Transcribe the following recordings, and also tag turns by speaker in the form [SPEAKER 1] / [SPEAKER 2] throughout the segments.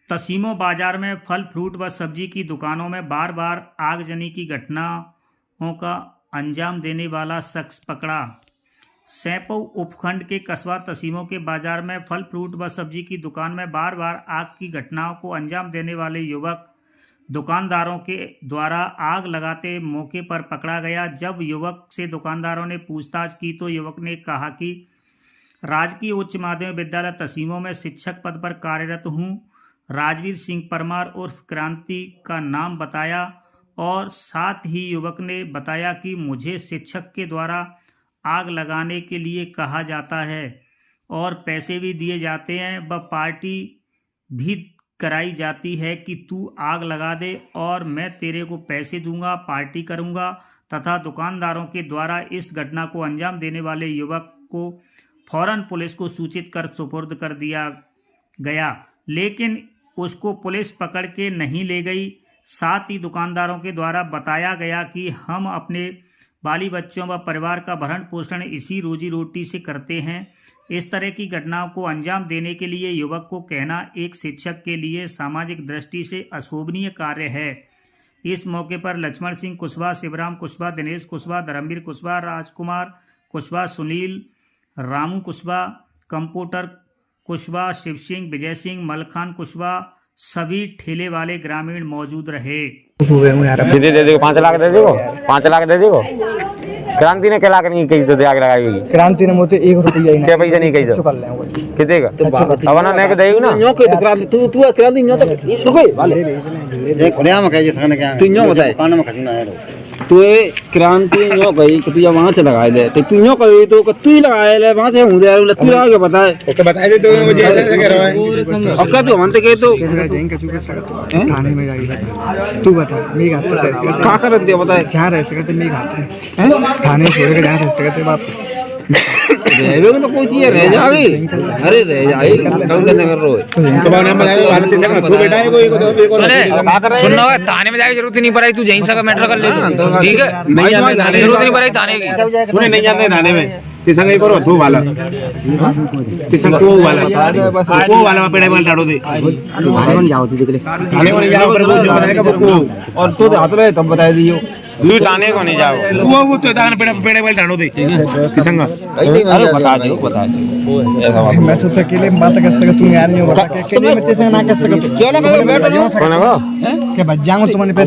[SPEAKER 1] तसीमो बाजार में फल फ्रूट व सब्जी की दुकानों में बार बार आगजनी की घटनाओं का अंजाम देने वाला शख्स पकड़ा। सैंपौ उपखंड के कस्बा तसीमो के बाजार में फल फ्रूट व सब्जी की दुकान में बार बार आग की घटनाओं को अंजाम देने वाले युवक दुकानदारों के द्वारा आग लगाते मौके पर पकड़ा गया। जब युवक से दुकानदारों ने पूछताछ की तो युवक ने कहा कि राजकीय उच्च माध्यमिक विद्यालय तसीमो में शिक्षक पद पर कार्यरत हूँ। राजवीर सिंह परमार उर्फ क्रांति का नाम बताया और साथ ही युवक ने बताया कि मुझे शिक्षक के द्वारा आग लगाने के लिए कहा जाता है और पैसे भी दिए जाते हैं व पार्टी भी कराई जाती है कि तू आग लगा दे और मैं तेरे को पैसे दूंगा, पार्टी करूंगा तथा दुकानदारों के द्वारा इस घटना को अंजाम देने वाले युवक को फौरन पुलिस को सूचित कर सुपुर्द कर दिया गया, लेकिन उसको पुलिस पकड़ के नहीं ले गई। साथ ही दुकानदारों के द्वारा बताया गया कि हम अपने बाली बच्चों व परिवार का भरण पोषण इसी रोजी रोटी से करते हैं। इस तरह की घटनाओं को अंजाम देने के लिए युवक को कहना एक शिक्षक के लिए सामाजिक दृष्टि से अशोभनीय कार्य है। इस मौके पर लक्ष्मण सिंह कुशवाहा, शिवराम कुशवाहा, दिनेश कुशवाहा, धर्मवीर कुशवाहा, राजकुमार कुशवाहा, सुनील, रामू कुशवाहा, कंप्यूटर कुशवाहा, शिव सिंह, विजय सिंह, मलखान कुशवाहा सभी ठेले वाले ग्रामीण मौजूद रहे।
[SPEAKER 2] दे दे 5 लाख दे देगो, 5 लाख दे देगो। क्रांति ने क्या लाख नहीं कही तो आग लगाएगी।
[SPEAKER 3] क्रांति ने मुझे 1 रुपया ही
[SPEAKER 2] क्या पैसा नहीं कही तो कितने का अब ना नहीं देगी ना
[SPEAKER 4] न्यो के क्रांति तू क्रांति न्यो तक रुके वाले
[SPEAKER 3] ये खुलेआम कह जे सने क्या
[SPEAKER 4] तू न्यो बताए
[SPEAKER 3] दुकान में खजूना है
[SPEAKER 4] तू क्रांति न्यो गई कि तू वहां से लगाए दे तो तू न्यो कही तो तू ही लगाए ले वहां से हूं दे तू लगा के बताए
[SPEAKER 3] ओके बता दे तो मुझे ऐसे कह रहा है
[SPEAKER 4] अब का तू हमसे कह तो
[SPEAKER 3] जाएंगे चुके सकते थाने में जाएगा तू बता मैं घात कैसे
[SPEAKER 4] का कर दे बताए
[SPEAKER 3] जहां रह सकते मैं घात थाने छोड़ के जहां रह सकते बाप
[SPEAKER 4] रेलवे में तो कोई चीज रह जाएगी। अरे रह जाएगी कौन से नगर रो
[SPEAKER 3] तो बाने में जाएगा भारत से तू बेटा है कोई को
[SPEAKER 5] सुनना थाने में जाने की जरूरत नहीं पड़ी, तू यहीं से मैटर कर ले ठीक है।
[SPEAKER 4] नहीं जाने
[SPEAKER 5] थाने जरूरत नहीं पड़ी थाने की
[SPEAKER 3] सुने नहीं जाते थाने में तिसंग एक करो तू वाला तिसंग तू वाला पेड़े वाला डालो दे
[SPEAKER 4] थाने में जाओ तू देख ले
[SPEAKER 3] थाने में जाओ पर वो जो बताएगा वो
[SPEAKER 4] और तू हाथ ले तब बता दियो
[SPEAKER 2] तू थाने को नहीं जाओ
[SPEAKER 3] वो तो थाने पेड़े वाला डालो दे तिसंग
[SPEAKER 4] अरे बता दो
[SPEAKER 3] मैं तो अकेले बात कर सकता तू यार नहीं बता के अकेले में तिसंग ना कर सकता
[SPEAKER 4] क्यों ना कर बैठो
[SPEAKER 2] कौन है वो
[SPEAKER 3] के बच जाऊंगा तुम्हारे पे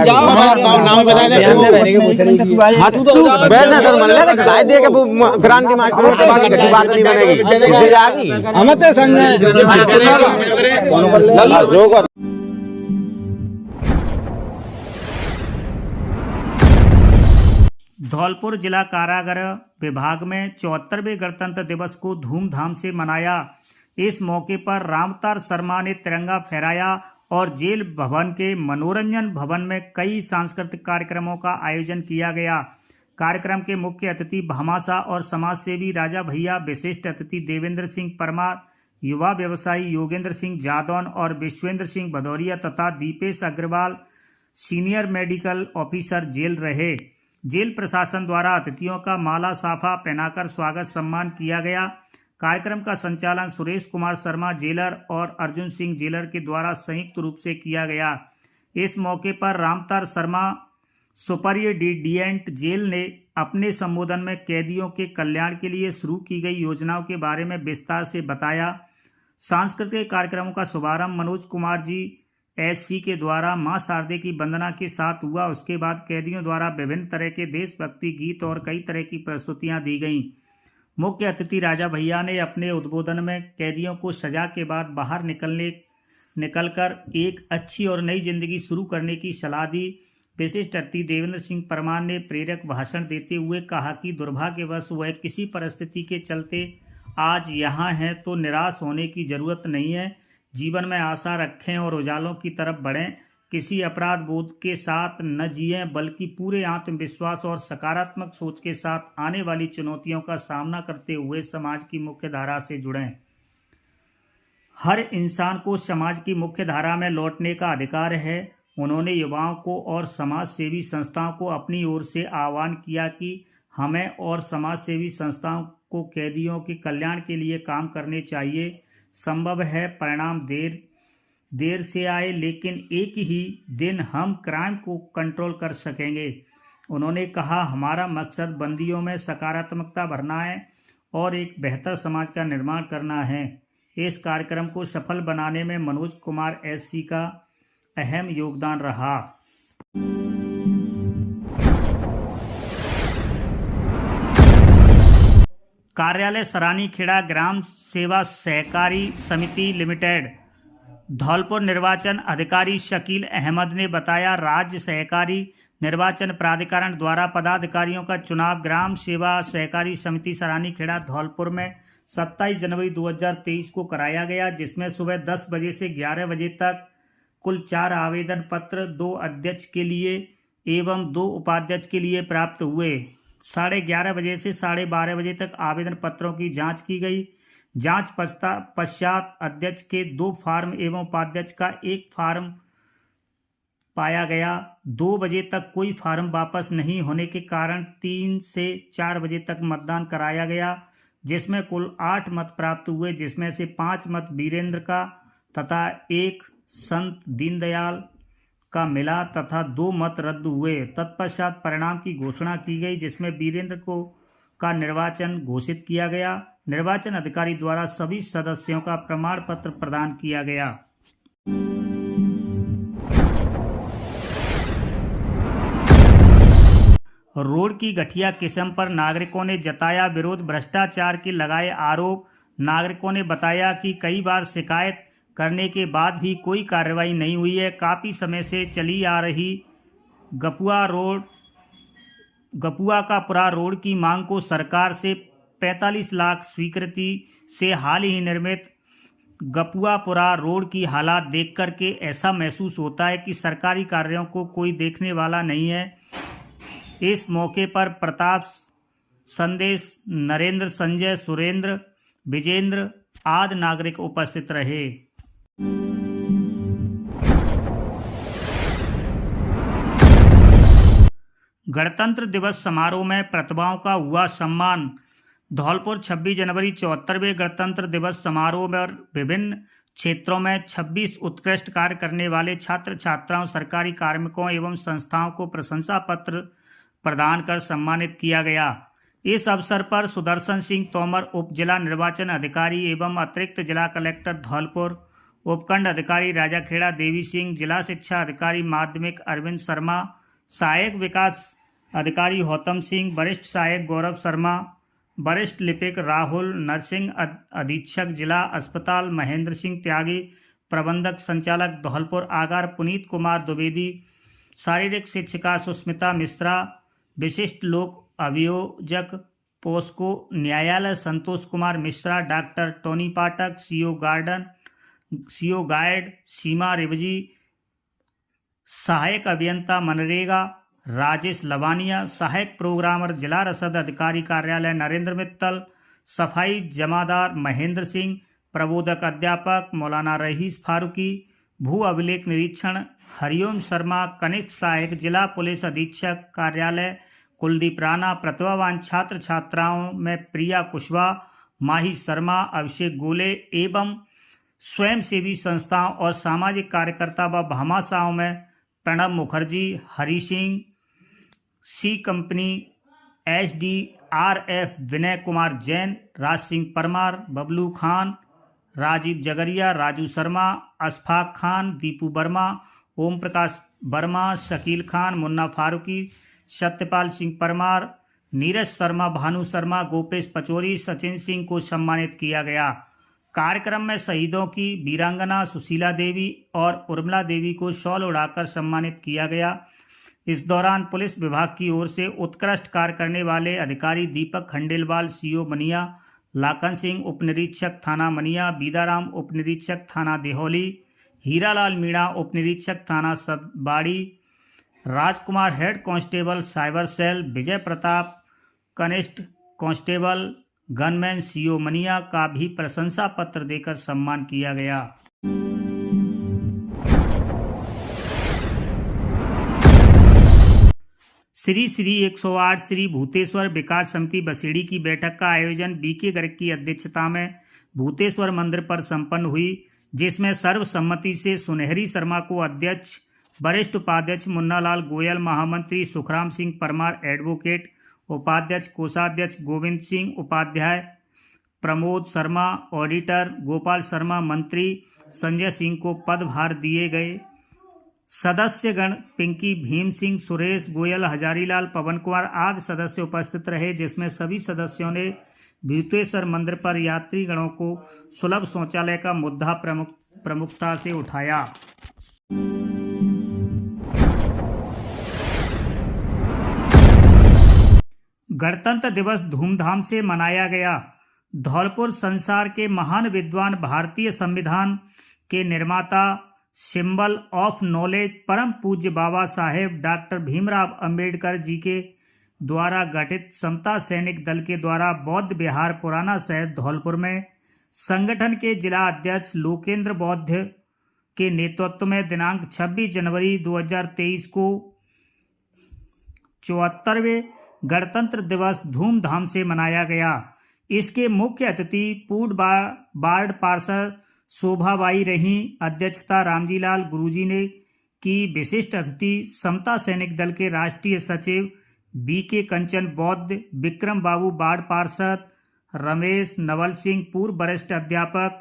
[SPEAKER 4] जाओ
[SPEAKER 3] नाम बता दे
[SPEAKER 4] हां तू तो
[SPEAKER 2] बैठ ना कर मन लगा गाय दे के क्रांति मार के बात नहीं बनेगी इससे जागी
[SPEAKER 4] हम तो संग
[SPEAKER 2] जो
[SPEAKER 1] धौलपुर जिला कारागार विभाग में 74वें गणतंत्र दिवस को धूमधाम से मनाया। इस मौके पर रामतार शर्मा ने तिरंगा फहराया और जेल भवन के मनोरंजन भवन में कई सांस्कृतिक कार्यक्रमों का आयोजन किया गया। कार्यक्रम के मुख्य अतिथि भामाशाह और समाज सेवी राजा भैया, विशिष्ट अतिथि देवेंद्र सिंह परमार, युवा व्यवसायी योगेंद्र सिंह जादौन और विश्वेंद्र सिंह भदौरिया तथा Deepesh Agarwal senior medical officer jail रहे। जेल प्रशासन द्वारा अतिथियों का माला साफा पहनाकर स्वागत सम्मान किया गया। कार्यक्रम का संचालन सुरेश कुमार शर्मा जेलर और अर्जुन सिंह जेलर के द्वारा संयुक्त रूप से किया गया। इस मौके पर रामतार शर्मा सुपरिटेंडेंट जेल ने अपने संबोधन में कैदियों के कल्याण के लिए शुरू की गई योजनाओं के बारे में विस्तार से बताया। सांस्कृतिक कार्यक्रमों का शुभारंभ मनोज कुमार जी SC के द्वारा मां शारदे की वंदना के साथ हुआ। उसके बाद कैदियों द्वारा विभिन्न तरह के देशभक्ति गीत और कई तरह की प्रस्तुतियां दी गईं। मुख्य अतिथि राजा भैया ने अपने उद्बोधन में कैदियों को सजा के बाद बाहर निकलकर एक अच्छी और नई जिंदगी शुरू करने की सलाह दी। विशिष्ट अतिथि देवेंद्र सिंह परमार ने प्रेरक भाषण देते हुए कहा कि दुर्भाग्यवश वह किसी परिस्थिति के चलते आज यहाँ हैं तो निराश होने की जरूरत नहीं है। जीवन में आशा रखें और उजालों की तरफ बढ़ें। किसी अपराध बोध के साथ न जिएं बल्कि पूरे आत्मविश्वास और सकारात्मक सोच के साथ आने वाली चुनौतियों का सामना करते हुए समाज की मुख्य धारा से जुड़ें। हर इंसान को समाज की मुख्य धारा में लौटने का अधिकार है। उन्होंने युवाओं को और समाज सेवी संस्थाओं को अपनी ओर से आह्वान किया कि हमें और समाज सेवी संस्थाओं को कैदियों के कल्याण के लिए काम करने चाहिए। संभव है परिणाम देर देर से आए, लेकिन एक ही दिन हम क्राइम को कंट्रोल कर सकेंगे। उन्होंने कहा, हमारा मकसद बंदियों में सकारात्मकता भरना है और एक बेहतर समाज का निर्माण करना है। इस कार्यक्रम को सफल बनाने में मनोज कुमार SC का अहम योगदान रहा। कार्यालय सरानीखेड़ा ग्राम सेवा सहकारी समिति लिमिटेड। धौलपुर निर्वाचन अधिकारी शकील अहमद ने बताया, राज्य सहकारी निर्वाचन प्राधिकरण द्वारा पदाधिकारियों का चुनाव ग्राम सेवा सहकारी समिति सरानीखेड़ा धौलपुर में 27 जनवरी 2023 को कराया गया, जिसमें सुबह 10 बजे से 11 बजे तक कुल 4 आवेदन पत्र 2 अध्यक्ष के लिए एवं 2 उपाध्यक्ष के लिए प्राप्त हुए। 11:30 बजे से 12:30 बजे तक आवेदन पत्रों की जांच की गई। जांच पश्चात अध्यक्ष के 2 फार्म एवं उपाध्यक्ष का 1 फार्म पाया गया। 2 बजे तक कोई फार्म वापस नहीं होने के कारण 3 से 4 बजे तक मतदान कराया गया, जिसमें कुल 8 मत प्राप्त हुए, जिसमें से 5 मत वीरेंद्र का तथा 1 संत दीनदयाल का मिला तथा 2 मत रद्द हुए। तत्पश्चात परिणाम की घोषणा की गई, जिसमें वीरेंद्र का निर्वाचन घोषित किया गया। निर्वाचन अधिकारी द्वारा सभी सदस्यों का प्रमाण पत्र प्रदान किया गया। रोड की गठिया किस्म पर नागरिकों ने जताया विरोध। भ्रष्टाचार के लगाए आरोप। नागरिकों ने बताया कि कई बार शिकायत करने के बाद भी कोई कार्रवाई नहीं हुई है। काफ़ी समय से चली आ रही गपुआ का पुरा रोड की मांग को सरकार से 45 लाख स्वीकृति से हाल ही निर्मित गपुआपुरा रोड की हालात देख कर के ऐसा महसूस होता है कि सरकारी कार्यों को कोई देखने वाला नहीं है। इस मौके पर प्रताप, संदेश, नरेंद्र, संजय, सुरेंद्र, विजेंद्र आदि नागरिक उपस्थित रहे। गणतंत्र दिवस समारोह में प्रतिभाओं का हुआ सम्मान। धौलपुर 26 जनवरी 74वें गणतंत्र दिवस समारोह में विभिन्न क्षेत्रों में 26 उत्कृष्ट कार्य करने वाले छात्र छात्राओं, सरकारी कार्मिकों एवं संस्थाओं को प्रशंसा पत्र प्रदान कर सम्मानित किया गया। इस अवसर पर सुदर्शन सिंह तोमर, उप जिला निर्वाचन अधिकारी एवं अतिरिक्त जिला कलेक्टर धौलपुर, उपखंड अधिकारी राजाखेड़ा देवी सिंह, जिला शिक्षा अधिकारी माध्यमिक अरविंद शर्मा, सहायक विकास अधिकारी गौतम सिंह, वरिष्ठ सहायक गौरव शर्मा, वरिष्ठ लिपिक राहुल, नर्सिंग अधीक्षक जिला अस्पताल महेंद्र सिंह त्यागी, प्रबंधक संचालक धौलपुर आगार पुनीत कुमार द्विवेदी, शारीरिक शिक्षिका सुस्मिता मिश्रा, विशिष्ट लोक अभियोजक पोस्को न्यायालय संतोष कुमार मिश्रा, डॉक्टर टोनी पाठक, सीओ गाइड सीमा रिवजी, सहायक अभियंता मनरेगा राजेश लवानिया, सहायक प्रोग्रामर जिला रसद अधिकारी कार्यालय नरेंद्र मित्तल, सफाई जमादार महेंद्र सिंह, प्रबोधक अध्यापक मौलाना रईस फारूकी, भू अभिलेख निरीक्षण हरिओम शर्मा, कनिष्ठ सहायक जिला पुलिस अधीक्षक कार्यालय कुलदीप राणा, प्रतिभावान छात्र छात्राओं में प्रिया कुशवाहा, माही शर्मा, अभिषेक गोले एवं स्वयंसेवी संस्थाओं और सामाजिक कार्यकर्ता व भामाशाहों में प्रणब मुखर्जी, हरि सिंह, सी कंपनी, SDRF विनय कुमार जैन, राज सिंह परमार, बबलू खान, राजीव जगरिया, राजू शर्मा, अशफाक खान, दीपू वर्मा, ओम प्रकाश वर्मा, शकील खान, मुन्ना फारूकी, सत्यपाल सिंह परमार, नीरज शर्मा, भानु शर्मा, गोपेश पचौरी, सचिन सिंह को सम्मानित किया गया। कार्यक्रम में शहीदों की वीरांगना सुशीला देवी और उर्मिला देवी को शॉल उड़ाकर सम्मानित किया गया। इस दौरान पुलिस विभाग की ओर से उत्कृष्ट कार्य करने वाले अधिकारी दीपक खंडेलवाल, CO मनिया, लाखन सिंह उप निरीक्षक थाना मनिया, बीदाराम उप निरीक्षक थाना देहौली, हीरालाल मीणा उप निरीक्षक थाना सदबाड़ी, राजकुमार head constable cyber cell, Vijay Pratap कनिष्ठ कांस्टेबल गनमैन CO मनिया का भी प्रशंसा पत्र देकर सम्मान किया गया। श्री 108 श्री भूतेश्वर विकास समिति बसेड़ी की बैठक का आयोजन BK गर्ग की अध्यक्षता में भूतेश्वर मंदिर पर संपन्न हुई, जिसमें सर्वसम्मति से सुनहरी शर्मा को अध्यक्ष, वरिष्ठ उपाध्यक्ष मुन्नालाल गोयल, महामंत्री सुखराम सिंह परमार एडवोकेट, उपाध्यक्ष कोषाध्यक्ष गोविंद सिंह उपाध्याय, प्रमोद शर्मा ऑडिटर, गोपाल शर्मा मंत्री, संजय सिंह को पदभार दिए गए। सदस्यगण पिंकी, भीम सिंह, सुरेश गोयल, हजारीलाल, पवन कुमार आदि सदस्य उपस्थित रहे, जिसमें सभी सदस्यों ने भूतेश्वर मंदिर पर यात्रीगणों को सुलभ शौचालय का मुद्दा प्रमुखता से उठाया। गणतंत्र दिवस धूमधाम से मनाया गया। धौलपुर संसार के महान विद्वान, भारतीय संविधान के निर्माता, सिंबल ऑफ नॉलेज, परम पूज्य बाबा साहेब डॉक्टर भीमराव अंबेडकर जी के द्वारा गठित समता सैनिक दल के द्वारा बौद्ध विहार पुराना शहर धौलपुर में संगठन के जिला अध्यक्ष लोकेंद्र बौद्ध के नेतृत्व में दिनांक 26 जनवरी 2023 को 74वें गणतंत्र दिवस धूमधाम से मनाया गया। इसके मुख्य अतिथि पूर्व वार्ड पार्षद शोभाबाई रहीं। अध्यक्षता रामजीलाल गुरुजी ने की। विशिष्ट अतिथि समता सैनिक दल के राष्ट्रीय सचिव बीके कंचन बौद्ध, विक्रम बाबू वार्ड पार्षद, रमेश नवल सिंह पूर्व वरिष्ठ अध्यापक,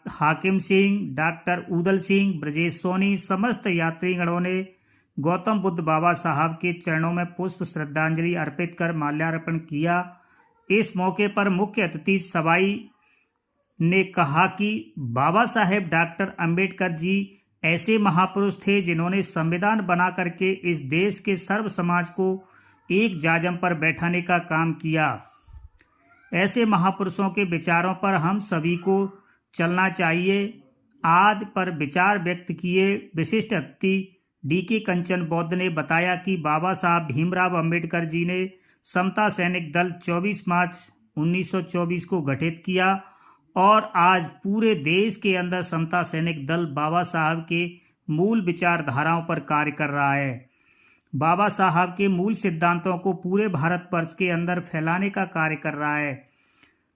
[SPEAKER 1] हाकिम सिंह, डॉक्टर उदल सिंह, ब्रजेश सोनी। समस्त यात्रीगणों ने गौतम बुद्ध बाबा साहब के चरणों में पुष्प श्रद्धांजलि अर्पित कर माल्यार्पण किया। इस मौके पर मुख्य अतिथि सबाई ने कहा कि बाबा साहेब डॉक्टर अंबेडकर जी ऐसे महापुरुष थे जिन्होंने संविधान बना करके इस देश के सर्व समाज को एक जाजम पर बैठाने का काम किया। ऐसे महापुरुषों के विचारों पर हम सभी को चलना चाहिए। आदि पर विचार व्यक्त किए। विशिष्ट अतिथि डीके कंचन बौद्ध ने बताया कि बाबा साहब भीमराव अंबेडकर जी ने समता सैनिक दल 24 मार्च 1924 को गठित किया और आज पूरे देश के अंदर समता सैनिक दल बाबा साहब के मूल विचारधाराओं पर कार्य कर रहा है। बाबा साहब के मूल सिद्धांतों को पूरे भारतवर्ष के अंदर फैलाने का कार्य कर रहा है।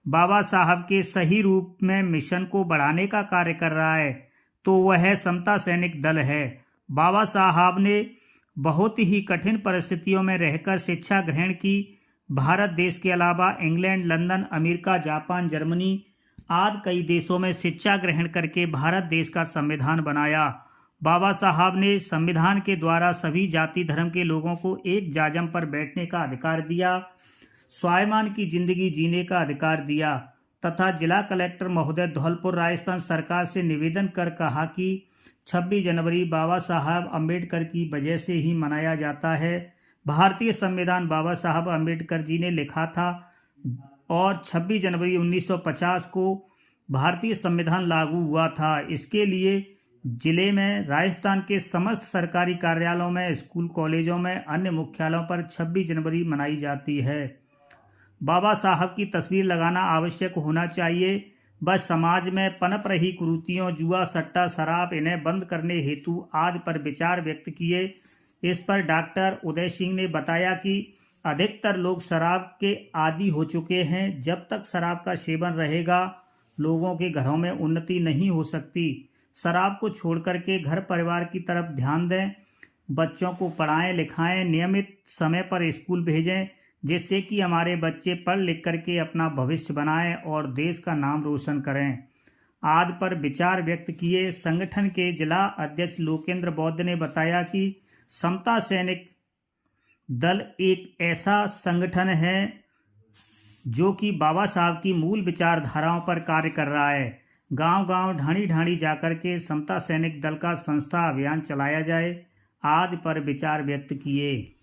[SPEAKER 1] बाबा साहब के सही रूप में मिशन को बढ़ाने का कार्य कर रहा है, तो वह समता सैनिक दल है। बाबा साहब ने बहुत ही कठिन परिस्थितियों में रहकर शिक्षा ग्रहण की। भारत देश के अलावा England, London, America, Japan, Germany आदि कई देशों में शिक्षा ग्रहण करके भारत देश का संविधान बनाया। बाबा साहब ने संविधान के द्वारा सभी जाति धर्म के लोगों को एक जाजम पर बैठने का अधिकार दिया, स्वाभिमान की जिंदगी जीने का अधिकार दिया तथा जिला कलेक्टर महोदय धौलपुर राजस्थान सरकार से निवेदन कर कहा कि 26 जनवरी बाबा साहब अंबेडकर की वजह से ही मनाया जाता है। भारतीय संविधान बाबा साहब अंबेडकर जी ने लिखा था और 26 जनवरी 1950 को भारतीय संविधान लागू हुआ था। इसके लिए जिले में राजस्थान के समस्त सरकारी कार्यालयों में, स्कूल कॉलेजों में, अन्य मुख्यालयों पर 26 जनवरी मनाई जाती है। बाबा साहब की तस्वीर लगाना आवश्यक होना चाहिए। बस समाज में पनप रही कुरीतियों, जुआ, सट्टा, शराब, इन्हें बंद करने हेतु आदि पर विचार व्यक्त किए। इस पर डॉक्टर उदय सिंह ने बताया कि अधिकतर लोग शराब के आदी हो चुके हैं। जब तक शराब का सेवन रहेगा लोगों के घरों में उन्नति नहीं हो सकती। शराब को छोड़ करके घर परिवार की तरफ ध्यान दें, बच्चों को पढ़ाएं लिखाएं, नियमित समय पर स्कूल भेजें, जिससे कि हमारे बच्चे पढ़ लिख करके अपना भविष्य बनाएं और देश का नाम रोशन करें। आदि पर विचार व्यक्त किए। संगठन के जिला अध्यक्ष लोकेंद्र बौद्ध ने बताया कि समता सैनिक दल एक ऐसा संगठन है जो कि बाबा साहब की मूल विचारधाराओं पर कार्य कर रहा है। गांव-गांव, ढाणी-ढाणी जाकर के समता सैनिक दल का संस्था अभियान चलाया जाए। आदि पर विचार व्यक्त किए।